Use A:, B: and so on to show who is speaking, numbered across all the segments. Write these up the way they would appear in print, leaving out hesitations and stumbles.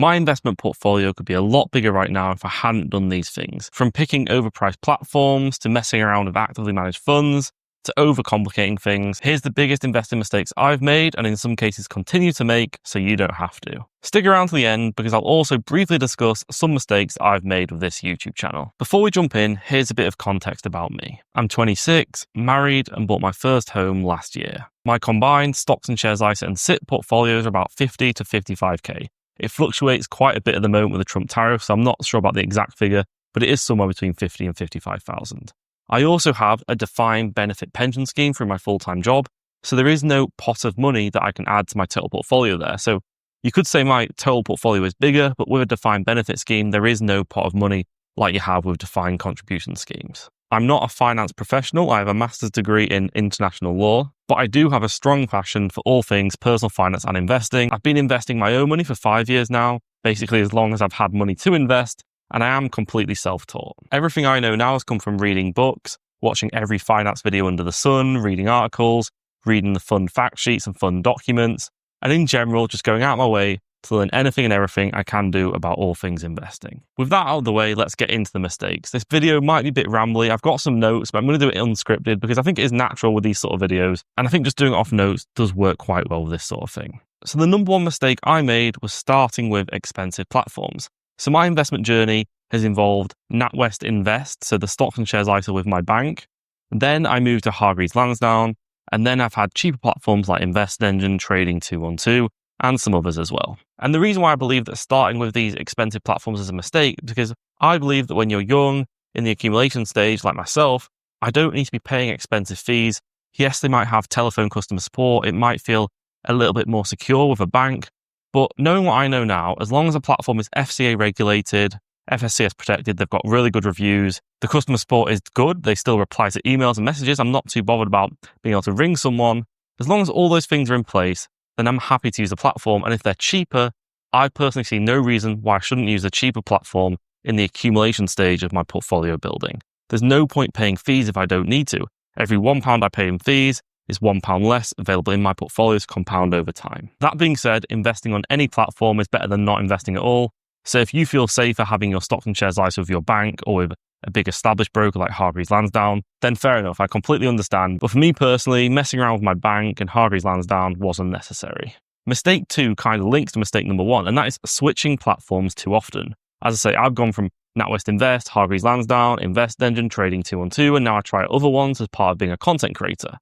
A: My investment portfolio could be a lot bigger right now if I hadn't done these things. From picking overpriced platforms to messing around with actively managed funds to overcomplicating things. Here's the biggest investing mistakes I've made and in some cases continue to make so you don't have to. Stick around to the end because I'll also briefly discuss some mistakes I've made with this YouTube channel. Before we jump in, here's a bit of context about me. I'm 26, married and bought my first home last year. My combined stocks and shares ISA and SIP portfolios are about 50 to 55k. It fluctuates quite a bit at the moment with the Trump tariff, so I'm not sure about the exact figure, but it is somewhere between 50 and 55,000. I also have a defined benefit pension scheme through my full-time job, so there is no pot of money that I can add to my total portfolio there. So you could say my total portfolio is bigger, but with a defined benefit scheme, there is no pot of money like you have with defined contribution schemes. I'm not a finance professional. I have a master's degree in international law, but I do have a strong passion for all things personal finance and investing. I've been investing my own money for 5 years now, basically as long as I've had money to invest, and I am completely self-taught. Everything I know now has come from reading books, watching every finance video under the sun, reading articles, reading the fund fact sheets and fund documents, and in general, just going out of my way to learn anything and everything I can do about all things investing. With that out of the way, let's get into the mistakes. This video might be a bit rambly. I've got some notes, but I'm going to do it unscripted because I think it is natural with these sort of videos. And I think just doing it off notes does work quite well with this sort of thing. So the number one mistake I made was starting with expensive platforms. So my investment journey has involved NatWest Invest, so the stocks and shares ISA with my bank. Then I moved to Hargreaves Lansdown, and then I've had cheaper platforms like InvestEngine, Trading 212, and some others as well. And the reason why I believe that starting with these expensive platforms is a mistake is because I believe that when you're young, in the accumulation stage like myself, I don't need to be paying expensive fees. Yes, they might have telephone customer support. It might feel a little bit more secure with a bank. But knowing what I know now, as long as a platform is FCA regulated, FSCS protected, they've got really good reviews, the customer support is good, they still reply to emails and messages, I'm not too bothered about being able to ring someone. As long as all those things are in place, then I'm happy to use the platform. And if they're cheaper, I personally see no reason why I shouldn't use a cheaper platform in the accumulation stage of my portfolio building. There's no point paying fees if I don't need to. Every £1 I pay in fees is £1 less available in my portfolio to compound over time. That being said, investing on any platform is better than not investing at all. So if you feel safer having your stocks and shares ISA with your bank or with a big established broker like Hargreaves Lansdown, then fair enough, I completely understand. But for me personally, messing around with my bank and Hargreaves Lansdown wasn't necessary. Mistake 2 kind of links to mistake number 1, and that is switching platforms too often. As I say, I've gone from NatWest Invest, Hargreaves Lansdown, InvestEngine, Trading 212, and now I try other ones as part of being a content creator.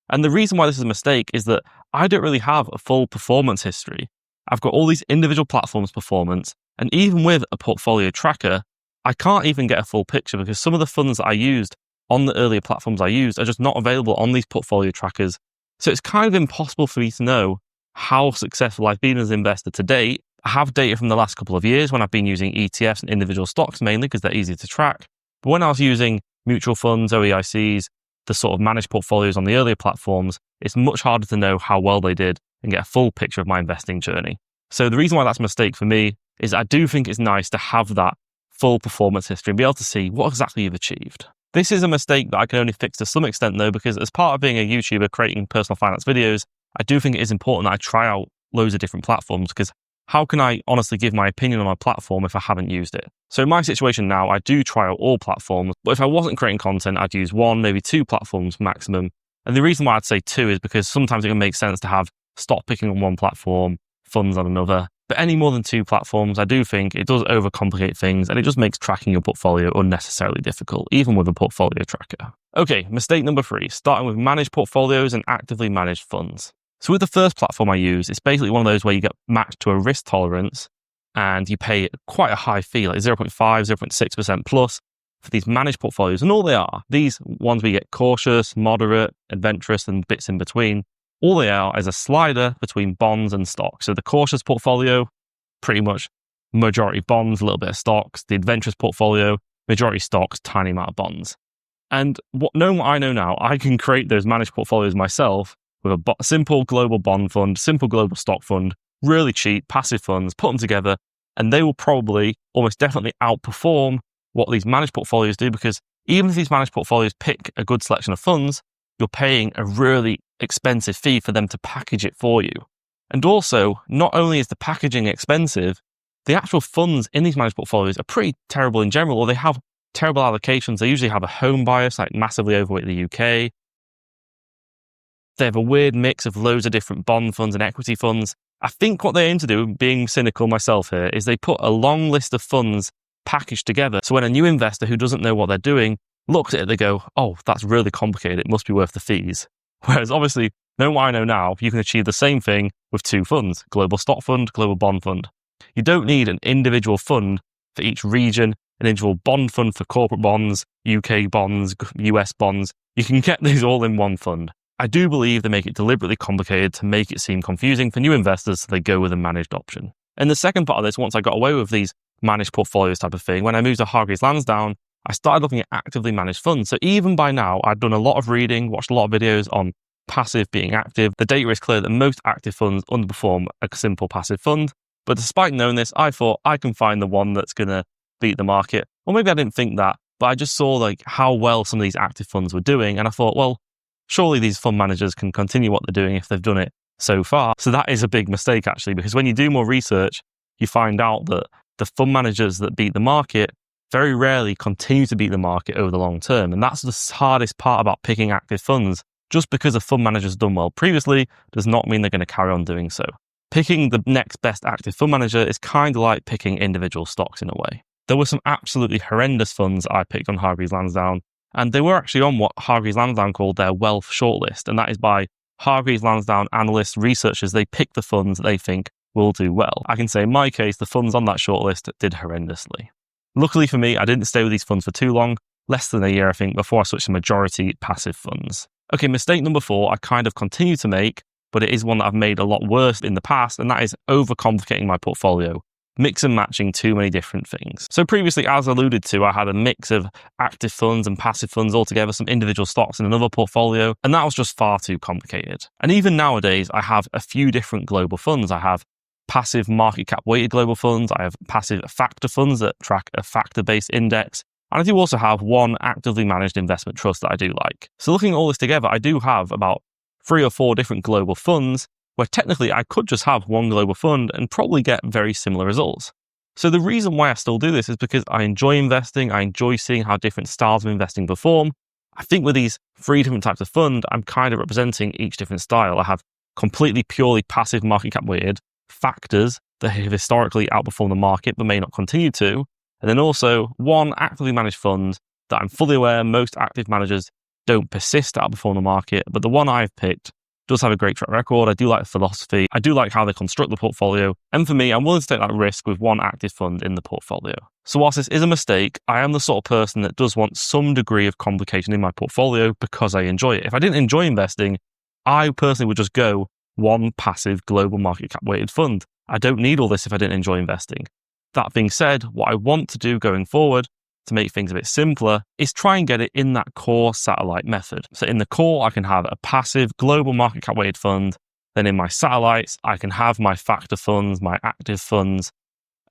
A: And the reason why this is a mistake is that I don't really have a full performance history. I've got all these individual platforms' performance, and even with a portfolio tracker, I can't even get a full picture because some of the funds that I used on the earlier platforms I used are just not available on these portfolio trackers. So it's kind of impossible for me to know how successful I've been as an investor to date. I have data from the last couple of years when I've been using ETFs and individual stocks mainly because they're easy to track. But when I was using mutual funds, OEICs, the sort of managed portfolios on the earlier platforms, it's much harder to know how well they did and get a full picture of my investing journey. So the reason why that's a mistake for me is I do think it's nice to have that full performance history and be able to see what exactly you've achieved. This is a mistake that I can only fix to some extent though, because as part of being a YouTuber creating personal finance videos, I do think it is important that I try out loads of different platforms because how can I honestly give my opinion on a platform if I haven't used it? So in my situation now, I do try out all platforms, but if I wasn't creating content, I'd use 1, maybe 2 platforms maximum. And the reason why I'd say 2 is because sometimes it can make sense to have stock picking on one platform, funds on another. But any more than 2 platforms, I do think it does overcomplicate things and it just makes tracking your portfolio unnecessarily difficult, even with a portfolio tracker. Okay, mistake number 3, starting with managed portfolios and actively managed funds. So with the first platform I use, it's basically one of those where you get matched to a risk tolerance and you pay quite a high fee, like 0.5, 0.6% plus for these managed portfolios. And all they are, these ones we get cautious, moderate, adventurous, and bits in between. All they are is a slider between bonds and stocks. So the cautious portfolio, pretty much majority bonds, a little bit of stocks. The adventurous portfolio, majority stocks, tiny amount of bonds. And knowing what I know now, I can create those managed portfolios myself with a simple global bond fund, simple global stock fund, really cheap, passive funds, put them together, and they will probably almost definitely outperform what these managed portfolios do, because even if these managed portfolios pick a good selection of funds, you're paying a really expensive fee for them to package it for you. And also, not only is the packaging expensive, the actual funds in these managed portfolios are pretty terrible in general, or they have terrible allocations. They usually have a home bias, like massively overweight the UK. They have a weird mix of loads of different bond funds and equity funds. I think what they aim to do, being cynical myself here, is they put a long list of funds packaged together. So when a new investor who doesn't know what they're doing looks at it, they go, oh, that's really complicated. It must be worth the fees. Whereas obviously, knowing what I know now, you can achieve the same thing with two funds, global stock fund, global bond fund. You don't need an individual fund for each region, an individual bond fund for corporate bonds, UK bonds, US bonds. You can get these all in one fund. I do believe they make it deliberately complicated to make it seem confusing for new investors, so they go with a managed option. And the second part of this, once I got away with these managed portfolios type of thing, when I moved to Hargreaves Lansdown, I started looking at actively managed funds. So even by now, I'd done a lot of reading, watched a lot of videos on passive being active. The data is clear that most active funds underperform a simple passive fund. But despite knowing this, I thought I can find the one that's going to beat the market. Or maybe I didn't think that, but I just saw like how well some of these active funds were doing. And I thought, well, surely these fund managers can continue what they're doing if they've done it so far. So that is a big mistake, actually, because when you do more research, you find out that the fund managers that beat the market very rarely continue to beat the market over the long term. And that's the hardest part about picking active funds. Just because a fund manager's done well previously does not mean they're going to carry on doing so. Picking the next best active fund manager is kind of like picking individual stocks in a way. There were some absolutely horrendous funds I picked on Hargreaves Lansdown, and they were actually on what Hargreaves Lansdown called their wealth shortlist, and that is by Hargreaves Lansdown analysts, researchers. They pick the funds that they think will do well. I can say in my case, the funds on that shortlist did horrendously. Luckily for me, I didn't stay with these funds for too long, less than a year, I think, before I switched to majority passive funds. Okay, mistake number 4, I kind of continue to make, but it is one that I've made a lot worse in the past, and that is overcomplicating my portfolio. Mix and matching too many different things. So previously, as alluded to, I had a mix of active funds and passive funds all together, some individual stocks in another portfolio, and that was just far too complicated. And even nowadays, I have a few different global funds. I have passive market cap weighted global funds. I have passive factor funds that track a factor-based index. And I do also have one actively managed investment trust that I do like. So looking at all this together, I do have about 3 or 4 different global funds where technically I could just have one global fund and probably get very similar results. So the reason why I still do this is because I enjoy investing. I enjoy seeing how different styles of investing perform. I think with these 3 different types of fund, I'm kind of representing each different style. I have completely purely passive market cap weighted factors that have historically outperformed the market but may not continue to. And then also one actively managed fund that I'm fully aware most active managers don't persist to outperform the market, but the one I've picked does have a great track record. I do like the philosophy. I do like how they construct the portfolio. And for me, I'm willing to take that risk with one active fund in the portfolio. So whilst this is a mistake, I am the sort of person that does want some degree of complication in my portfolio because I enjoy it. If I didn't enjoy investing, I personally would just go one passive global market cap weighted fund. I don't need all this if I didn't enjoy investing. That being said, what I want to do going forward to make things a bit simpler is try and get it in that core satellite method. So in the core, I can have a passive global market cap weighted fund. Then in my satellites, I can have my factor funds, my active funds,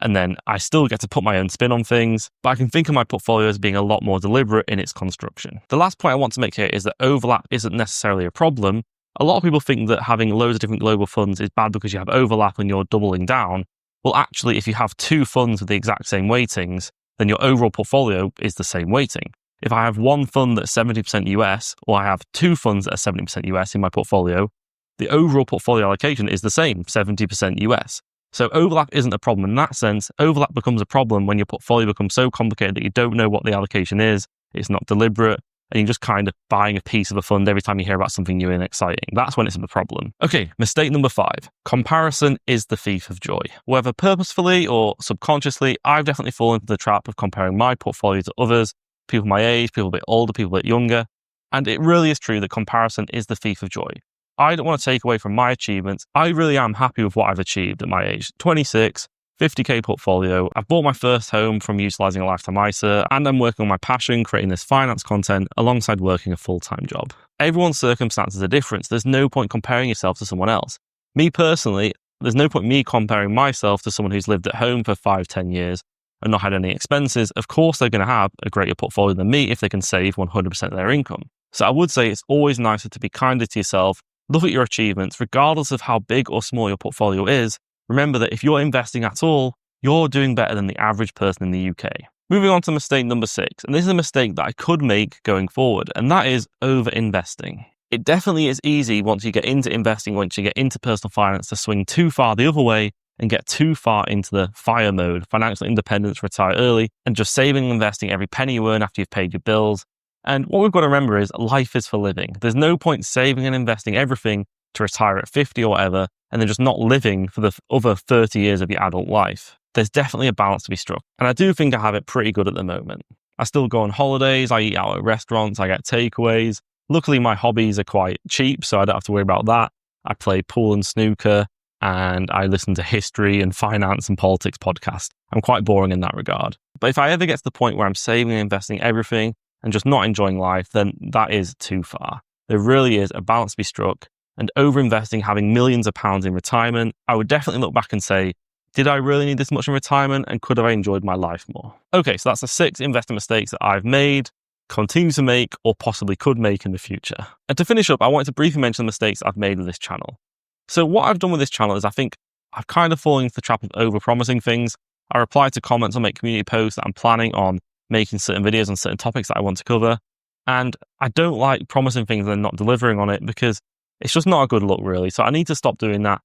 A: and then I still get to put my own spin on things, but I can think of my portfolio as being a lot more deliberate in its construction. The last point I want to make here is that overlap isn't necessarily a problem. A lot of people think that having loads of different global funds is bad because you have overlap and you're doubling down. Well, actually, if you have 2 funds with the exact same weightings, then your overall portfolio is the same weighting. If I have one fund that's 70% US, or I have 2 funds that are 70% US in my portfolio, the overall portfolio allocation is the same, 70% US. So overlap isn't a problem in that sense. Overlap becomes a problem when your portfolio becomes so complicated that you don't know what the allocation is, it's not deliberate, and you're just kind of buying a piece of a fund every time you hear about something new and exciting. That's when it's a problem. Okay, mistake number 5. Comparison is the thief of joy. Whether purposefully or subconsciously, I've definitely fallen into the trap of comparing my portfolio to others, people my age, people a bit older, people a bit younger. And it really is true that comparison is the thief of joy. I don't want to take away from my achievements. I really am happy with what I've achieved at my age. 26, 50k portfolio. I've bought my first home from utilizing a lifetime ISA, and I'm working on my passion, creating this finance content alongside working a full-time job. Everyone's circumstances are different. So there's no point comparing yourself to someone else. Me personally, there's no point me comparing myself to someone who's lived at home for 5-10 years and not had any expenses. Of course, they're going to have a greater portfolio than me if they can save 100% of their income. So I would say it's always nicer to be kinder to yourself. Look at your achievements, regardless of how big or small your portfolio is. Remember that if you're investing at all, you're doing better than the average person in the UK. Moving on to mistake number 6, and this is a mistake that I could make going forward, and that is over-investing. It definitely is easy once you get into investing, once you get into personal finance, to swing too far the other way and get too far into the FIRE mode, financial independence, retire early, and just saving and investing every penny you earn after you've paid your bills. And what we've got to remember is life is for living. There's no point saving and investing everything to retire at 50 or whatever, and then just not living for the other 30 years of your adult life. There's definitely a balance to be struck. And I do think I have it pretty good at the moment. I still go on holidays, I eat out at restaurants, I get takeaways. Luckily, my hobbies are quite cheap, so I don't have to worry about that. I play pool and snooker, and I listen to history and finance and politics podcasts. I'm quite boring in that regard. But if I ever get to the point where I'm saving and investing everything and just not enjoying life, then that is too far. There really is a balance to be struck. And over-investing, having millions of pounds in retirement, I would definitely look back and say, did I really need this much in retirement, and could have I enjoyed my life more? Okay, so that's the 6 investment mistakes that I've made, continue to make, or possibly could make in the future. And to finish up, I wanted to briefly mention the mistakes I've made with this channel. So what I've done with this channel is I think I've kind of fallen into the trap of over-promising things. I reply to comments or make community posts that I'm planning on making certain videos on certain topics that I want to cover. And I don't like promising things and then not delivering on it, because it's just not a good look, really. So I need to stop doing that.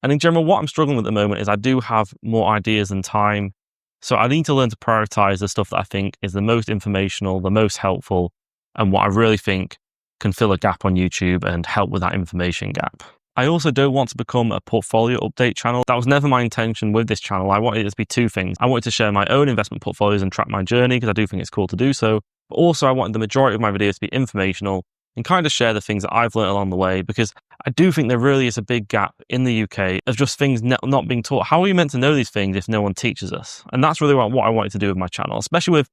A: And in general, what I'm struggling with at the moment is I do have more ideas than time. So I need to learn to prioritize the stuff that I think is the most informational, the most helpful, and what I really think can fill a gap on YouTube and help with that information gap. I also don't want to become a portfolio update channel. That was never my intention with this channel. I wanted it to be 2 things. I wanted to share my own investment portfolios and track my journey, because I do think it's cool to do so. But also I wanted the majority of my videos to be informational and kind of share the things that I've learned along the way, because I do think there really is a big gap in the UK of just things not being taught. How are you meant to know these things if no one teaches us? And that's really what I wanted to do with my channel, especially with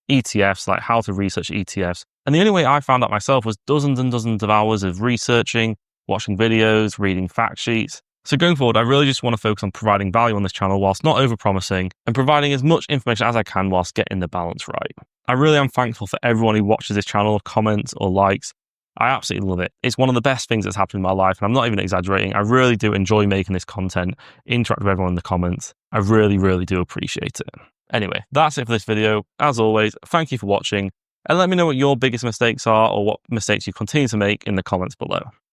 A: ETFs, like how to research ETFs. And the only way I found out myself was dozens and dozens of hours of researching, watching videos, reading fact sheets. So going forward, I really just want to focus on providing value on this channel whilst not over-promising, and providing as much information as I can whilst getting the balance right. I really am thankful for everyone who watches this channel, comments or likes. I absolutely love it. It's one of the best things that's happened in my life, and I'm not even exaggerating. I really do enjoy making this content, interact with everyone in the comments. I really, really do appreciate it. Anyway, that's it for this video. As always, thank you for watching, and let me know what your biggest mistakes are, or what mistakes you continue to make, in the comments below.